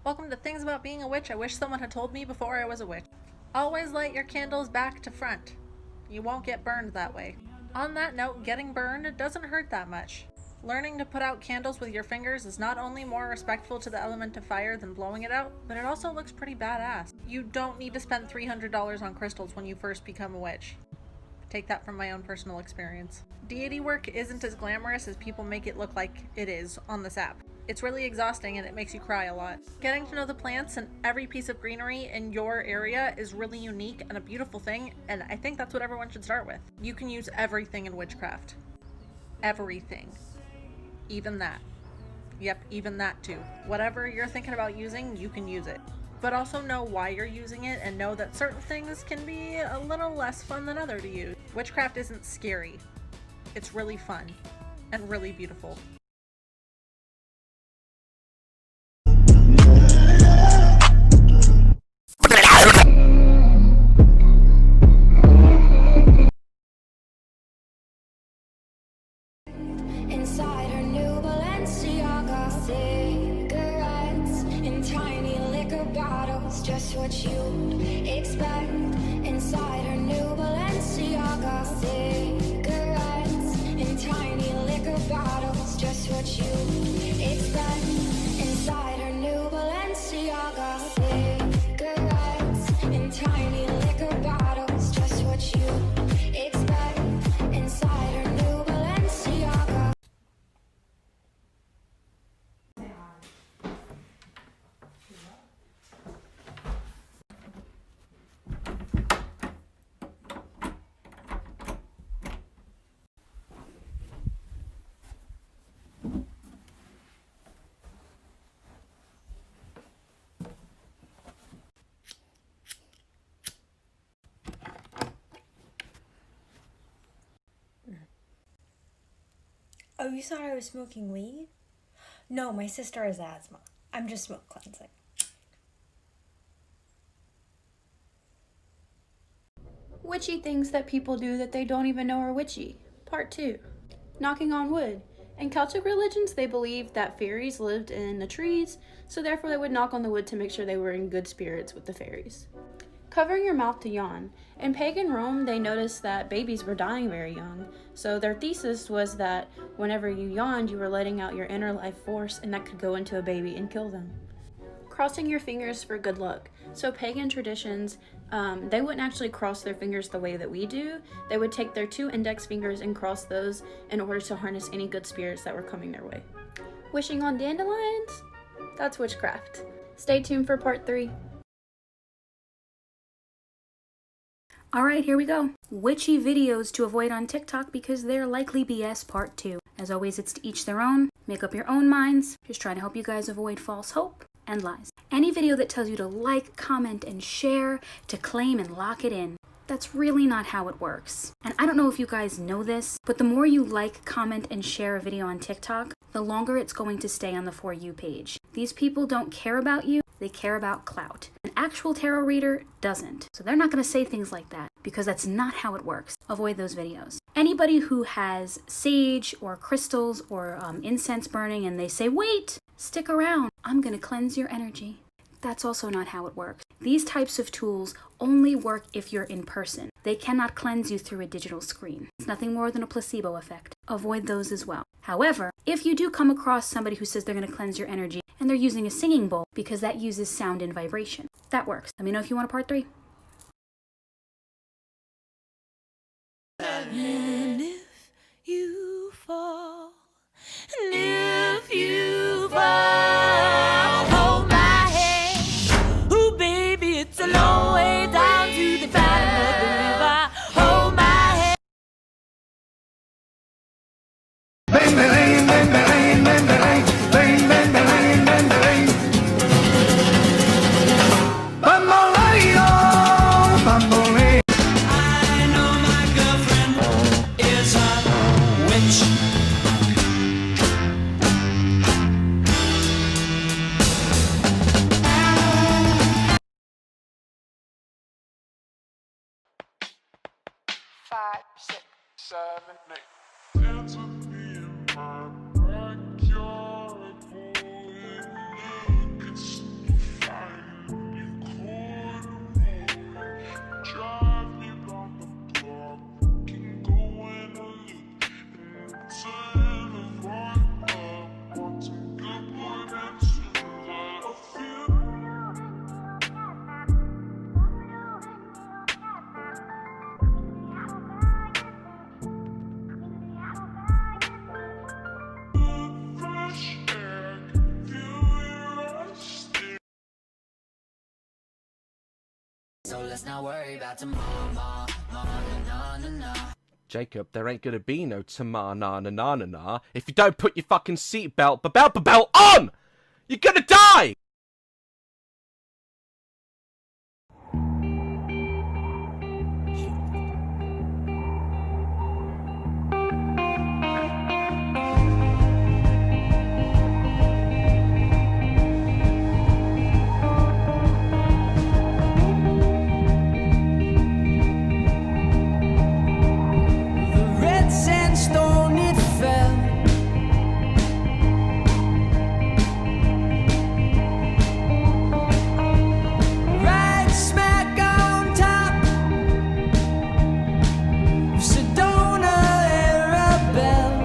Welcome to Things About Being a Witch I wish someone had told me before I was a witch. Always light your candles back to front. You won't get burned that way. On that note, getting burned doesn't hurt that much. Learning to put out candles with your fingers is not only more respectful to the element of fire than blowing it out, but it also looks pretty badass. You don't need to spend $300 on crystals when you first become a witch. Take that from my own personal experience. Deity work isn't as glamorous as people make it look like it is on this app. It's really exhausting and it makes you cry a lot. Getting to know the plants and every piece of greenery in your area is really unique and a beautiful thing, and I think that's what everyone should start with. You can use everything in witchcraft. Everything. Even that. Yep, even that too. Whatever you're thinking about using, you can use it. But also know why you're using it and know that certain things can be a little less fun than other to use. Witchcraft isn't scary. It's really fun and really beautiful. Inside her new Balenciaga, cigarettes in tiny liquor bottles, just what you'd expect. Inside her new Balenciaga, cigarettes in tiny liquor bottles, just what you'd expect. Inside her new Balenciaga, cigarettes in tiny liquor bottles, just what you'd expect. Inside her new Balenciaga. Oh, you thought I was smoking weed? No, my sister has asthma. I'm just smoke cleansing. Witchy things that people do that they don't even know are witchy. Part 2. Knocking on wood. In Celtic religions, they believed that fairies lived in the trees, so therefore they would knock on the wood to make sure they were in good spirits with the fairies. Covering your mouth to yawn. In pagan Rome, they noticed that babies were dying very young, so their thesis was that whenever you yawned, you were letting out your inner life force, and that could go into a baby and kill them. Crossing your fingers for good luck. So pagan traditions, they wouldn't actually cross their fingers the way that we do. They would take their 2 index fingers and cross those in order to harness any good spirits that were coming their way. Wishing on dandelions? That's witchcraft. Stay tuned for part 3. Alright, here we go. Witchy videos to avoid on TikTok because they're likely BS part 2. As always, it's to each their own. Make up your own minds. Just trying to help you guys avoid false hope and lies. Any video that tells you to like, comment, and share, to claim and lock it in. That's really not how it works. And I don't know if you guys know this, but the more you like, comment, and share a video on TikTok, the longer it's going to stay on the For You page. These people don't care about you, they care about clout. An actual tarot reader doesn't. So they're not going to say things like that because that's not how it works. Avoid those videos. Anybody who has sage or crystals or incense burning and they say, wait, stick around, I'm going to cleanse your energy. That's also not how it works. These types of tools only work if you're in person. They cannot cleanse you through a digital screen. It's nothing more than a placebo effect. Avoid those as well. However, if you do come across somebody who says they're going to cleanse your energy and they're using a singing bowl because that uses sound and vibration, that works. Let me know if you want a part 3. And if you fall, and if you fall, hold my hand. Ooh, baby, it's a long way down to the bottom of the river. Hold my hand. Bang, bang, bang, bang, bang, bang, bang, bang, bang, bang, bang. Bamboleo, bamboleo. I know my girlfriend is a witch. Five, six, 7, 8. Answer me in my backyard, boy. Look, it's let's not worry about tomorrow, na, na, na, na. Jacob, there ain't gonna be no ta-ma-na-na-na-na-na if you don't put your fucking seatbelt belt on! You're gonna die! The red sandstone it fell. Right smack on top of Sedona Arabelle.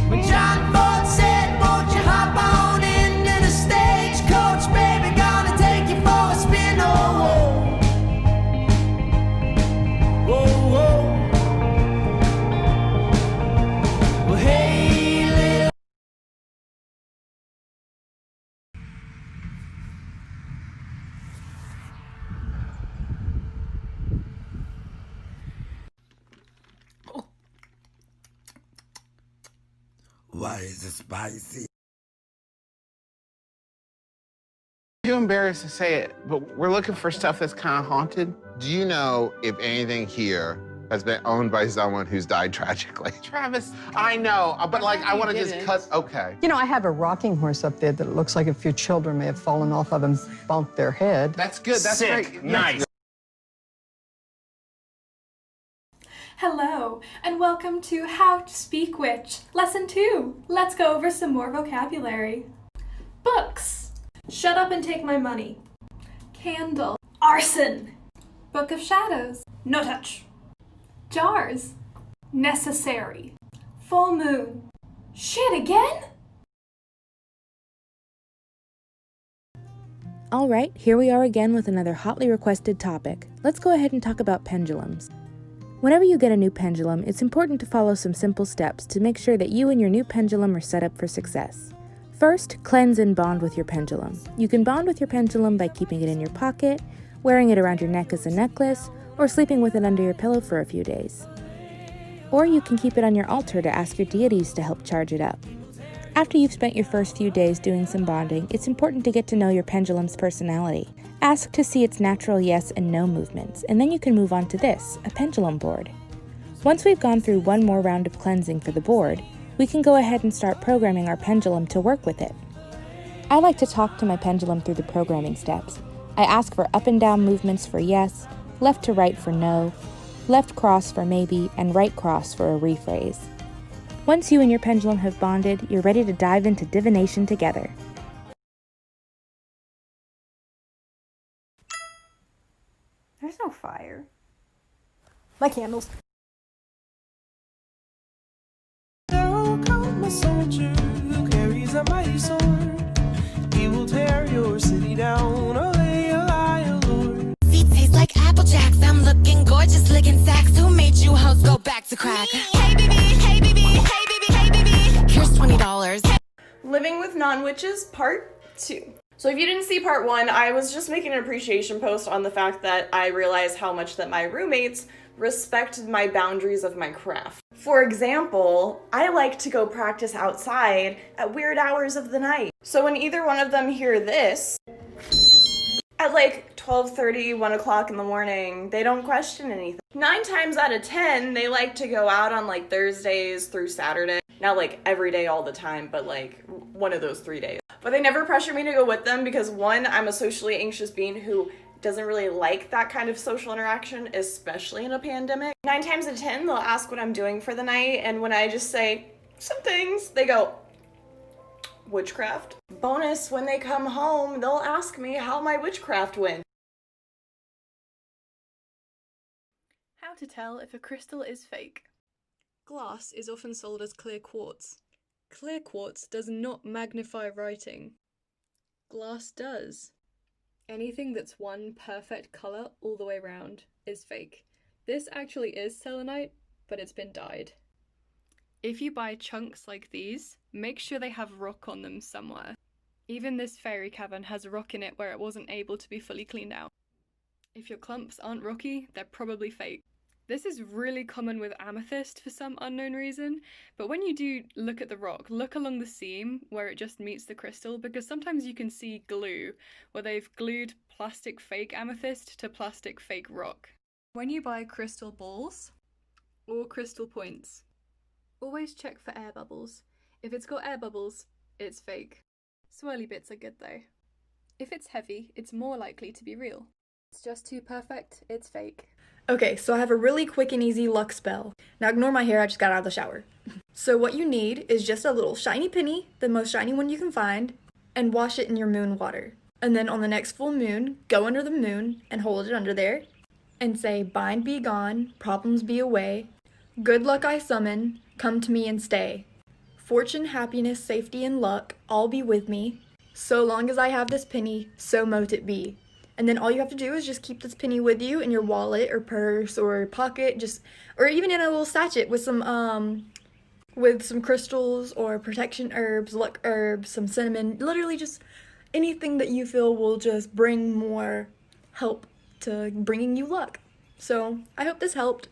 When John Ford said, won't you hop on into the stagecoach, baby, gonna take you for a spin, oh, whoa, whoa, whoa. Well, hey, little Why is it spicy? Too embarrassed to say it, but we're looking for stuff that's kind of haunted. Do you know if anything here has been owned by someone who's died tragically? Travis, I know, but like I want to just didn't. cut. Okay. You know, I have a rocking horse up there that looks like a few children may have fallen off of and bumped their head. That's good. That's Sick. great. Nice. Hello, and welcome to How to Speak Witch, Lesson 2. Let's go over some more vocabulary. Books. Shut up and take my money. Candle. Arson. Book of Shadows. No touch. Jars. Necessary. Full moon. Shit again? Alright, here we are again with another hotly requested topic. Let's go ahead and talk about pendulums. Whenever you get a new pendulum, it's important to follow some simple steps to make sure that you and your new pendulum are set up for success. First, cleanse and bond with your pendulum. You can bond with your pendulum by keeping it in your pocket, wearing it around your neck as a necklace, or sleeping with it under your pillow for a few days. Or you can keep it on your altar to ask your deities to help charge it up. After you've spent your first few days doing some bonding, it's important to get to know your pendulum's personality. Ask to see its natural yes and no movements, and then you can move on to this, a pendulum board. Once we've gone through one more round of cleansing for the board, we can go ahead and start programming our pendulum to work with it. I like to talk to my pendulum through the programming steps. I ask for up and down movements for yes, left to right for no, left cross for maybe, and right cross for a rephrase. Once you and your pendulum have bonded, you're ready to dive into divination together. There's no fire. My candles. There come a soldier who carries a mighty sword. He will tear your city down, oh, lay a lie, oh, Lord. Feet taste like apple jacks. I'm looking gorgeous, licking sacks. Who made you hoes go back to crack? Hey baby, hey baby, hey baby, hey baby. Here's $20. Living with Non-Witches, Part 2. So if you didn't see Part 1, I was just making an appreciation post on the fact that I realized how much that my roommates respect my boundaries of my craft. For example, I like to go practice outside at weird hours of the night. So when either one of them hear this, at like 12:30, 1 o'clock in the morning, they don't question anything. 9 times out of 10, they like to go out on like Thursdays through Saturday. Not like every day all the time, but like one of those 3 days. But they never pressure me to go with them because one, I'm a socially anxious being who doesn't really like that kind of social interaction, especially in a pandemic. 9 times out of 10, they'll ask what I'm doing for the night, and when I just say some things, they go, Witchcraft. Bonus, when they come home, they'll ask me how my witchcraft went. How to tell if a crystal is fake. Glass is often sold as clear quartz. Clear quartz does not magnify writing. Glass does. Anything that's one perfect colour all the way around is fake. This actually is selenite, but it's been dyed. If you buy chunks like these, make sure they have rock on them somewhere. Even this fairy cavern has rock in it where it wasn't able to be fully cleaned out. If your clumps aren't rocky, they're probably fake. This is really common with amethyst for some unknown reason, but when you do look at the rock, look along the seam where it just meets the crystal, because sometimes you can see glue, where they've glued plastic fake amethyst to plastic fake rock. When you buy crystal balls or crystal points, always check for air bubbles. If it's got air bubbles, it's fake. Swirly bits are good though. If it's heavy, it's more likely to be real. It's just too perfect, it's fake. Okay, so I have a really quick and easy luck spell. Now ignore my hair, I just got out of the shower. So what you need is just a little shiny penny, the most shiny one you can find, and wash it in your moon water. And then on the next full moon, go under the moon and hold it under there and say, "Bind be gone, problems be away. Good luck I summon, come to me and stay. Fortune, happiness, safety, and luck, all be with me. So long as I have this penny, so mote it be." And then all you have to do is just keep this penny with you in your wallet or purse or pocket, or even in a little sachet with some crystals or protection herbs, luck herbs, some cinnamon, literally just anything that you feel will just bring more help to bringing you luck. So I hope this helped.